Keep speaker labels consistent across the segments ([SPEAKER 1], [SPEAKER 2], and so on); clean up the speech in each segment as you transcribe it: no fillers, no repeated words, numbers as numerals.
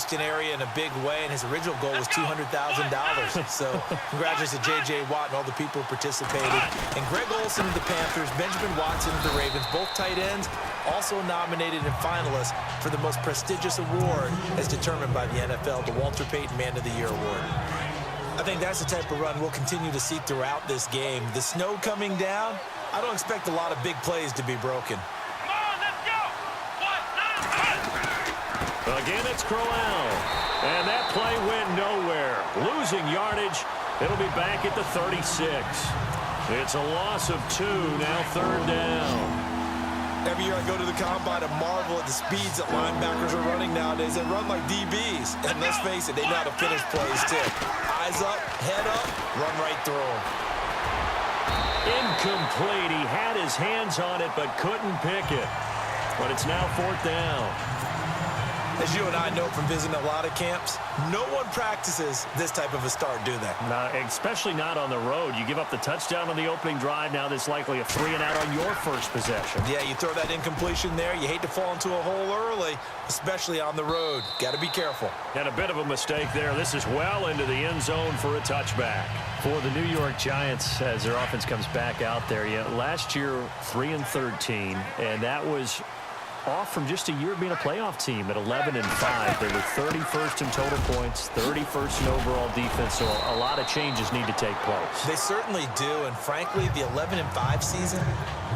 [SPEAKER 1] Houston area in a big way, and his original goal was $200,000. So congratulations to J.J. Watt and all the people who participated. And Greg Olsen of the Panthers, Benjamin Watson of the Ravens, both tight ends, also nominated and finalists for the most prestigious award as determined by the NFL, the Walter Payton Man of the Year Award. I think that's the type of run we'll continue to see throughout this game. The snow coming down, I don't expect a lot of big plays to be broken.
[SPEAKER 2] Again, it's Crowell. And that play went nowhere. Losing yardage. It'll be back at the 36. It's a loss of 2, now 3rd down.
[SPEAKER 1] Every year I go to the combine and marvel at the speeds that linebackers are running nowadays. They run like DBs. And let's face it, they know how to finish plays too. Eyes up, head up, run right through them.
[SPEAKER 2] Incomplete. He had his hands on it but couldn't pick it. But it's now 4th down.
[SPEAKER 1] As you and I know from visiting a lot of camps, no one practices this type of a start, do they?
[SPEAKER 2] Especially not on the road. You give up the touchdown on the opening drive. Now there's likely a 3-and-out on your first possession.
[SPEAKER 1] Yeah, you throw that incompletion there. You hate to fall into a hole early, especially on the road. Got to be careful.
[SPEAKER 2] And a bit of a mistake there. This is well into the end zone for a touchback.
[SPEAKER 3] For the New York Giants, as their offense comes back out there, last year 3-13, and that was off from just a year of being a playoff team at 11-5. They were 31st in total points, 31st in overall defense, so a lot of changes need to take place.
[SPEAKER 1] They certainly do, and frankly, the 11-5 season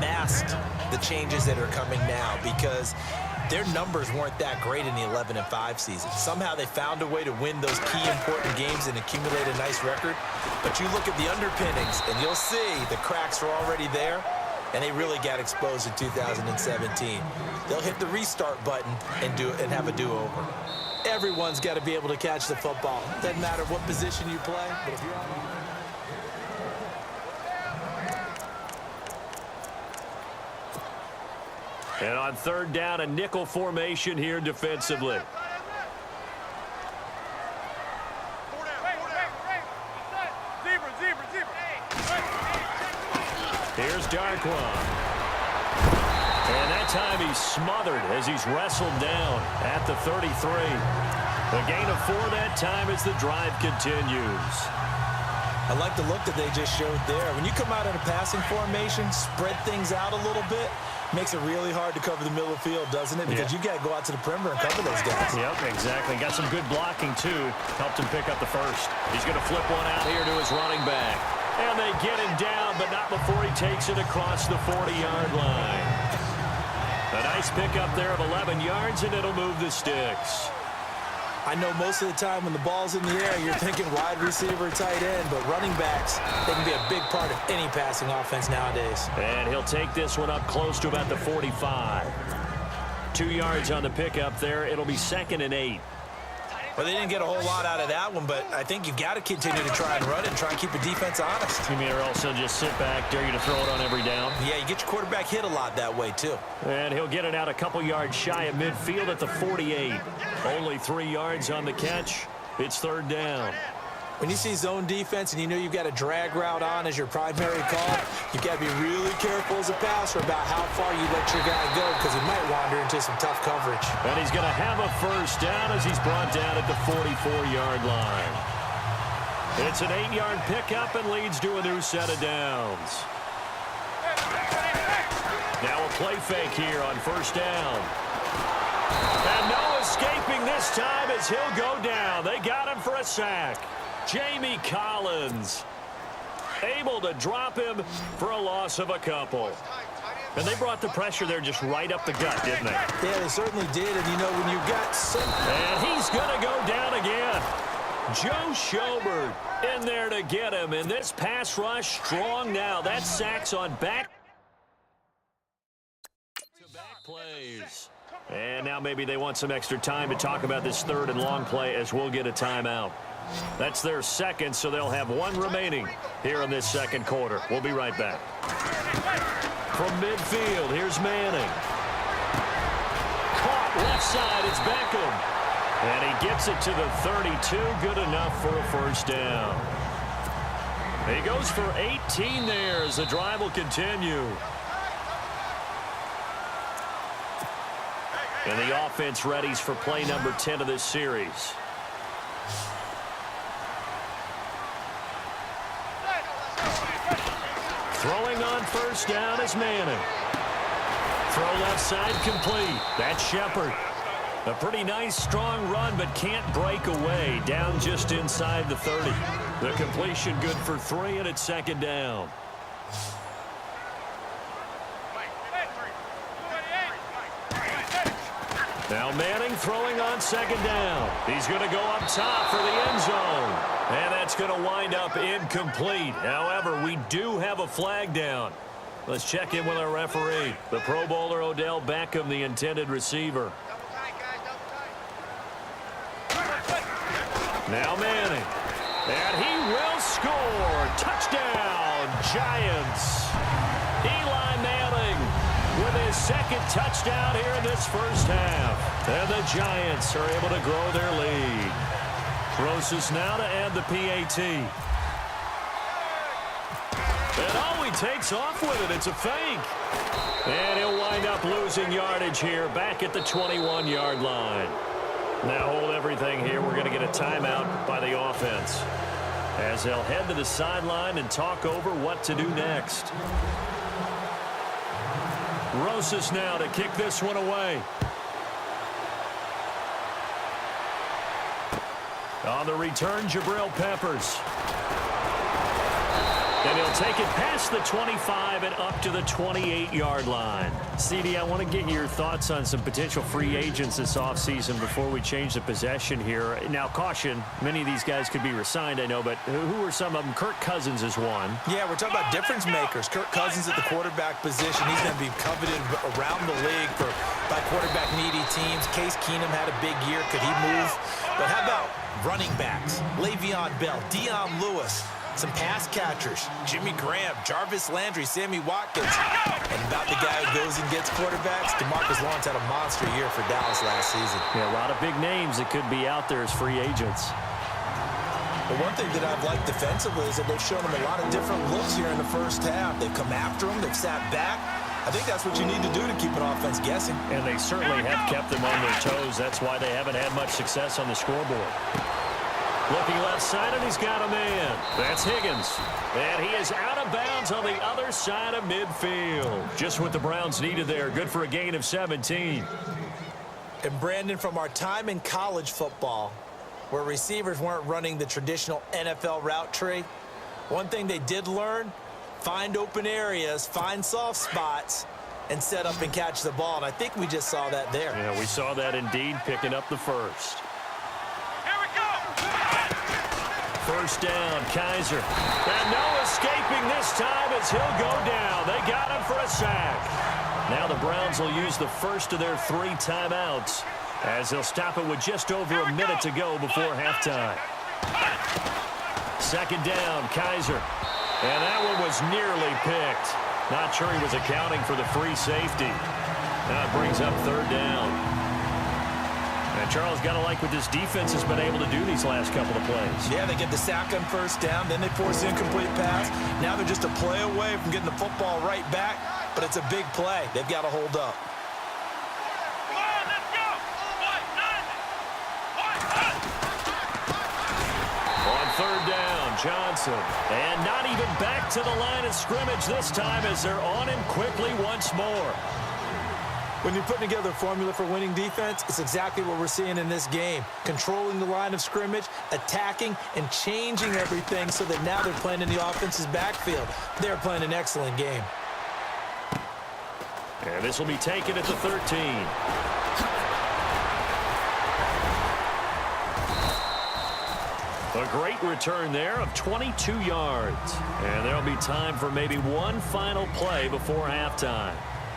[SPEAKER 1] masked the changes that are coming now because their numbers weren't that great in the 11-5 season. Somehow they found a way to win those key important games and accumulate a nice record. But you look at the underpinnings, and you'll see the cracks are already there. And they really got exposed in 2017. They'll hit the restart button and have a do-over. Everyone's got to be able to catch the football. Doesn't matter what position you play, but if you're on...
[SPEAKER 2] And on 3rd down, a nickel formation here defensively. Here's Darquan. And that time he's smothered as he's wrestled down at the 33. A gain of 4 that time as the drive continues.
[SPEAKER 1] I like the look that they just showed there. When you come out in a passing formation, spread things out a little bit, makes it really hard to cover the middle of the field, doesn't it? Because you got to go out to the perimeter and cover those guys.
[SPEAKER 2] Yep, exactly. Got some good blocking, too. Helped him pick up the first. He's going to flip one out here to his running back. And they get him down, but not before he takes it across the 40-yard line. A nice pickup there of 11 yards, and it'll move the sticks.
[SPEAKER 1] I know most of the time when the ball's in the air, you're thinking wide receiver, tight end, but running backs, they can be a big part of any passing offense nowadays.
[SPEAKER 2] And he'll take this one up close to about the 45. 2 yards on the pickup there. It'll be 2nd and 8.
[SPEAKER 1] Well, they didn't get a whole lot out of that one, but I think you've got to continue to try and run it and try and keep the defense honest.
[SPEAKER 2] You mean, or also just sit back, dare you to throw it on every down?
[SPEAKER 1] Yeah, you get your quarterback hit a lot that way, too.
[SPEAKER 2] And he'll get it out a couple yards shy of midfield at the 48. Only 3 yards on the catch. It's 3rd down.
[SPEAKER 1] When you see zone defense and you know you've got a drag route on as your primary call, you've got to be really careful as a passer about how far you let your guy go because he might wander into some tough coverage.
[SPEAKER 2] And he's going to have a first down as he's brought down at the 44-yard line. It's an 8-yard pickup and leads to a new set of downs. Now a play fake here on 1st down. And no escaping this time as he'll go down. They got him for a sack. Jamie Collins able to drop him for a loss of a couple. And they brought the pressure there just right up the gut, didn't they?
[SPEAKER 1] Yeah, they certainly did. And, you know, when you've got some...
[SPEAKER 2] And he's going to go down again. Joe Schobert in there to get him. And this pass rush strong now. That sack's on back-to-back plays. And now maybe they want some extra time to talk about this 3rd and long play as we'll get a timeout. That's their 2nd, so they'll have 1 remaining here in this 2nd quarter. We'll be right back. From midfield, here's Manning. Caught left side, it's Beckham. And he gets it to the 32, good enough for a first down. He goes for 18 there as the drive will continue. And the offense readies for play number 10 of this series. Throwing on first down is Manning. Throw left side complete. That's Shepard. A pretty nice, strong run, but can't break away. Down just inside the 30. The completion good for 3, and it's second down. Now Manning throwing on second down. He's going to go up top for the end zone. And that's going to wind up incomplete. However, we do have a flag down. Let's check in with our referee. The Pro Bowler Odell Beckham, the intended receiver. Now Manning. And he will score. Touchdown, Giants. Eli Manning with his second touchdown here in this first half. And the Giants are able to grow their lead. Rosas now to add the PAT. And oh, he takes off with it. It's a fake. And he'll wind up losing yardage here back at the 21-yard line. Now hold everything here. We're going to get a timeout by the offense as they'll head to the sideline and talk over what to do next. Rosas now to kick this one away. On the return, Jabril Peppers. And he'll take it past the 25 and up to the 28-yard line. CD, I want to get your thoughts on some potential free agents this offseason before we change the possession here. Now, caution, many of these guys could be re-signed, I know, but who are some of them? Kirk Cousins is one.
[SPEAKER 1] Yeah, we're talking about difference makers. Kirk Cousins at the quarterback position. He's going to be coveted around the league by quarterback-needy teams. Case Keenum had a big year. Could he move? But how about running backs? Le'Veon Bell, Dion Lewis. Some pass catchers, Jimmy Graham, Jarvis Landry, Sammy Watkins. And about the guy who goes and gets quarterbacks, DeMarcus Lawrence had a monster year for Dallas last season.
[SPEAKER 3] Yeah, a lot of big names that could be out there as free agents.
[SPEAKER 1] But one thing that I've liked defensively is that they've shown them a lot of different looks here in the first half. They've come after them, they've sat back. I think that's what you need to do to keep an offense guessing.
[SPEAKER 3] And they certainly have kept them on their toes. That's why they haven't had much success on the scoreboard. Looking left side, and he's got a man. That's Higgins. And he is out of bounds on the other side of midfield. Just what the Browns needed there. Good for a gain of 17.
[SPEAKER 1] And Brandon, from our time in college football, where receivers weren't running the traditional NFL route tree, one thing they did learn, find open areas, find soft spots, and set up and catch the ball. And I think we just saw that there.
[SPEAKER 3] Yeah, we saw that indeed, picking up the first. First down, Kaiser. And no escaping this time as he'll go down. They got him for a sack. Now the Browns will use the first of their 3 timeouts as they'll stop it with just over a minute to go before halftime. Second down, Kaiser. And that one was nearly picked. Not sure he was accounting for the free safety. Now it brings up third down. And Charles, got to like what this defense has been able to do these last couple of plays.
[SPEAKER 1] Yeah, they get the sack on first down, then they force the incomplete pass. Now they're just a play away from getting the football right back, but it's a big play. They've got to hold up.
[SPEAKER 2] On third down, Johnson. And not even back to the line of scrimmage this time as they're on him quickly once more.
[SPEAKER 1] When you're putting together a formula for winning defense, it's exactly what we're seeing in this game. Controlling the line of scrimmage, attacking, and changing everything so that now they're playing in the offense's backfield. They're playing an excellent game.
[SPEAKER 2] And this will be taken at the 13. A great return there of 22 yards. And there'll be time for maybe one final play before halftime.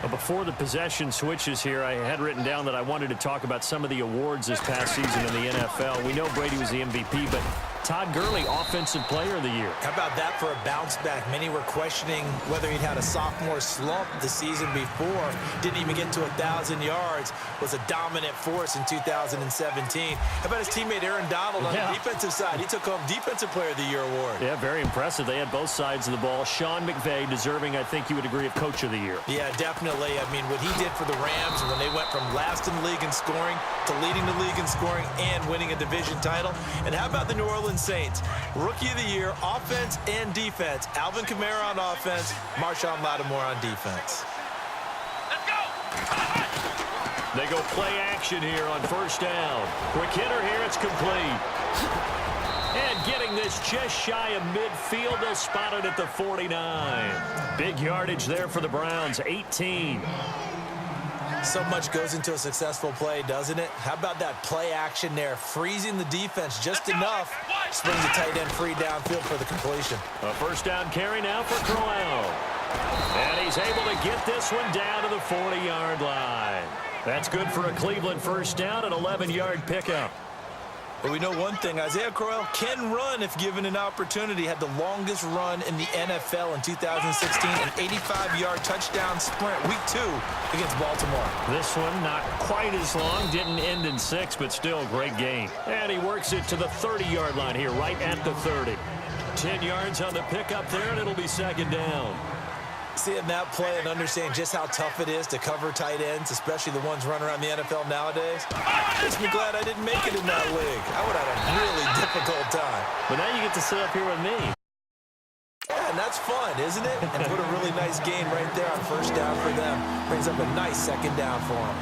[SPEAKER 2] Before the possession switches here, I had written down that I wanted to talk about some of the awards this past season in the NFL. We know Brady was the MVP, but
[SPEAKER 3] Todd Gurley, Offensive Player of the Year.
[SPEAKER 1] How about that for a bounce back? Many were questioning whether he'd had a sophomore slump the season before. Didn't even get to 1,000 yards. Was a dominant force in 2017. How about his teammate Aaron Donald on the defensive side? He took home Defensive Player of the Year award.
[SPEAKER 3] Yeah, very impressive. They had both sides of the ball. Sean McVay deserving, I think you would agree, of Coach of the Year.
[SPEAKER 1] Yeah, definitely. I mean, what he did for the Rams when they went from last in the league in scoring to leading the league in scoring and winning a division title. And how about the New Orleans Saints? Rookie of the Year, offense and defense. Alvin Kamara on offense, Marshawn Lattimore on defense.
[SPEAKER 2] Let's go! They go play action here on first down. Quick hitter here, it's complete. And getting this just shy of midfield, they'll spot it at the 49. Big yardage there for the Browns, 18.
[SPEAKER 1] So much goes into a successful play, doesn't it? How about that play action there? Freezing the defense just enough. Springs the tight end free downfield for the completion.
[SPEAKER 2] A first down carry now for Crowell. And he's able to get this one down to the 40-yard line. That's good for a Cleveland first down, an 11-yard pickup.
[SPEAKER 1] But we know one thing, Isaiah Crowell can run if given an opportunity. Had the longest run in the NFL in 2016, an 85-yard touchdown sprint, week 2 against Baltimore.
[SPEAKER 3] This one not quite as long, didn't end in 6, but still a great gain.
[SPEAKER 2] And he works it to the 30-yard line here, right at the 30. 10 yards on the pickup there, and it'll be second down.
[SPEAKER 1] Seeing that play and understanding just how tough it is to cover tight ends, especially the ones running around the NFL nowadays, makes me glad I didn't make it in that league. I would have had a really difficult time.
[SPEAKER 3] But now you get to sit up here with me.
[SPEAKER 1] Yeah, and that's fun, isn't it? And put a really nice gain right there on first down for them. Brings up a nice second down for them.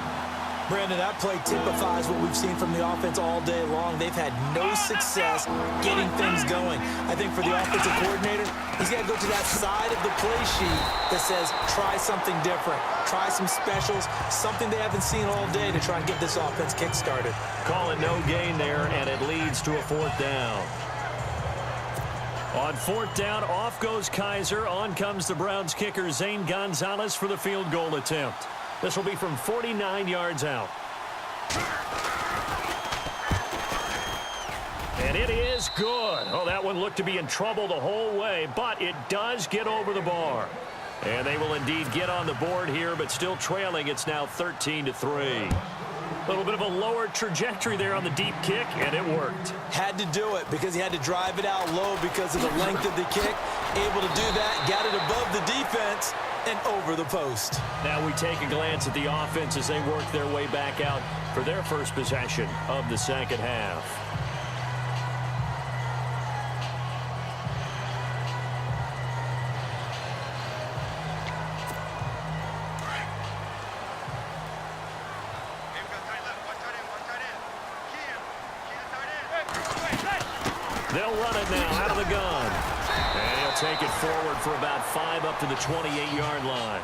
[SPEAKER 1] Brandon, that play typifies what we've seen from the offense all day long. They've had no success getting things going. I think for the offensive coordinator, he's got to go to that side of the play sheet that says, try something different. Try some specials, something they haven't seen all day to try and get this offense kick-started.
[SPEAKER 2] Call it no gain there, and it leads to a fourth down. On fourth down, off goes Kaiser. On comes the Browns kicker, Zane Gonzalez, for the field goal attempt. This will be from 49 yards out. And it is good. Oh, that one looked to be in trouble the whole way, but it does get over the bar. And they will indeed get on the board here, but still trailing. It's now 13-3. A little bit of a lower trajectory there on the deep kick, and it worked.
[SPEAKER 1] Had to do it because he had to drive it out low because of the length of the kick. Able to do that, got it above the defense and over the post.
[SPEAKER 2] Now we take a glance at the offense as they work their way back out for their first possession of the second half. They'll run it now out of the gun. And he'll take it forward for about 5 up to the 28-yard line.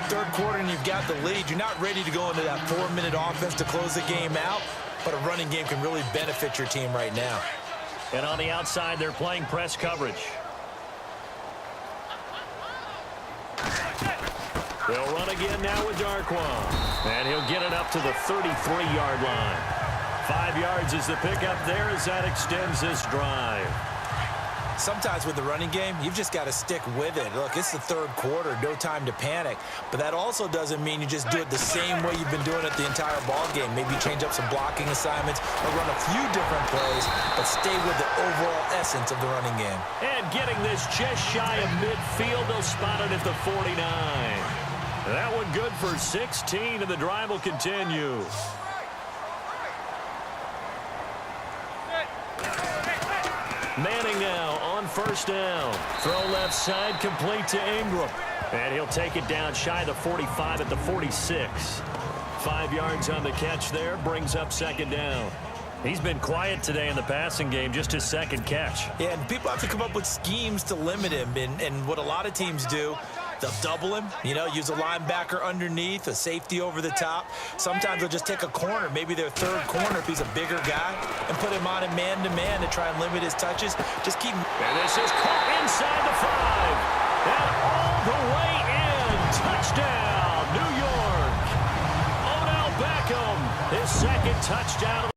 [SPEAKER 1] Third quarter and you've got the lead. You're not ready to go into that 4-minute offense to close the game out, but a running game can really benefit your team right now.
[SPEAKER 3] And on the outside, they're playing press coverage.
[SPEAKER 2] They'll run again now with Darquan. And he'll get it up to the 33-yard line. 5 yards is the pickup there as that extends this drive.
[SPEAKER 1] Sometimes with the running game, you've just got to stick with it. Look, it's the third quarter, no time to panic. But that also doesn't mean you just do it the same way you've been doing it the entire ball game. Maybe change up some blocking assignments or run a few different plays, but stay with the overall essence of the running game.
[SPEAKER 2] And getting this just shy of midfield, they'll spot it at the 49. That one good for 16, and the drive will continue. Manning now on first down. Throw left side, complete to Ingram. And he'll take it down shy of the 45 at the 46. 5 yards on the catch there, brings up second down.
[SPEAKER 3] He's been quiet today in the passing game, just his second catch.
[SPEAKER 1] Yeah, and people have to come up with schemes to limit him. And what a lot of teams do, they'll double him, use a linebacker underneath, a safety over the top. Sometimes they'll just take a corner, maybe their third corner if he's a bigger guy, and put him on a man-to-man to try and limit his touches. Just keep...
[SPEAKER 2] And this is caught inside the 5. And all the way in. Touchdown, New York. Odell Beckham, his second touchdown.